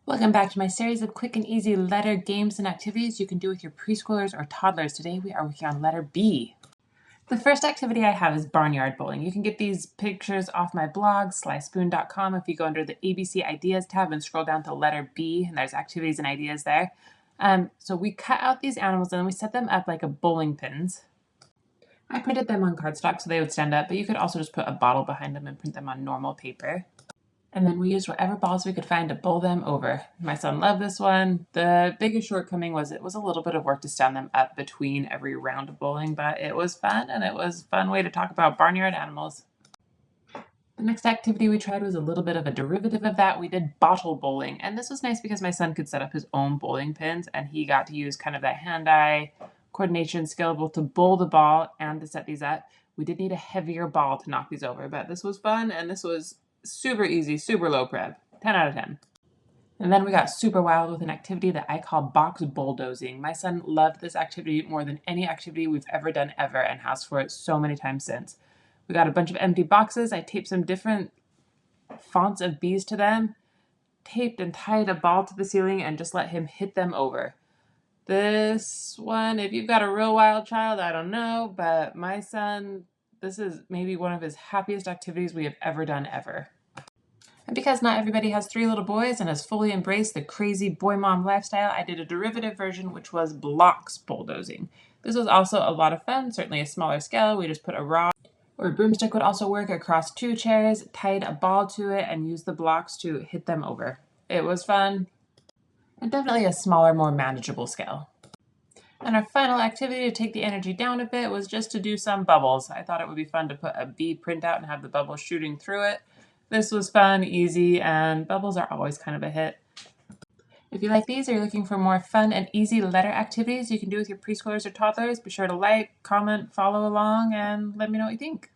Welcome back to my series of quick and easy letter games and activities you can do with your preschoolers or toddlers. Today we are working on letter B. The first activity I have is barnyard bowling. You can get these pictures off my blog, slyspoon.com, if you go under the ABC Ideas tab and scroll down to letter B, and there's activities and ideas there. So we cut out these animals and then we set them up like a bowling pins. I printed them on cardstock so they would stand up, but you could also just put a bottle behind them and print them on normal paper. And then we used whatever balls we could find to bowl them over. My son loved this one. The biggest shortcoming was it was a little bit of work to stand them up between every round of bowling, but it was fun, and it was a fun way to talk about barnyard animals. The next activity we tried was a little bit of a derivative of that. We did bottle bowling, and this was nice because my son could set up his own bowling pins, and he got to use kind of that hand-eye coordination skill both to bowl the ball and to set these up. We did need a heavier ball to knock these over, but this was fun, and this was super easy, super low prep, 10 out of 10. And then we got super wild with an activity that I call box bulldozing. My son loved this activity more than any activity we've ever done ever and has for it so many times since. We got a bunch of empty boxes. I taped some different fonts of bees to them, taped and tied a ball to the ceiling, and just let him hit them over. This one, if you've got a real wild child, I don't know, but my son, this is maybe one of his happiest activities we have ever done ever. And because not everybody has 3 little boys and has fully embraced the crazy boy mom lifestyle, I did a derivative version which was blocks bulldozing. This was also a lot of fun, certainly a smaller scale. We just put a rod or a broomstick would also work across 2 chairs, tied a ball to it, and used the blocks to hit them over. It was fun, and definitely a smaller, more manageable scale. And our final activity to take the energy down a bit was just to do some bubbles. I thought it would be fun to put a bee printout and have the bubbles shooting through it. This was fun, easy, and bubbles are always kind of a hit. If you like these or you're looking for more fun and easy letter activities you can do with your preschoolers or toddlers, be sure to like, comment, follow along, and let me know what you think.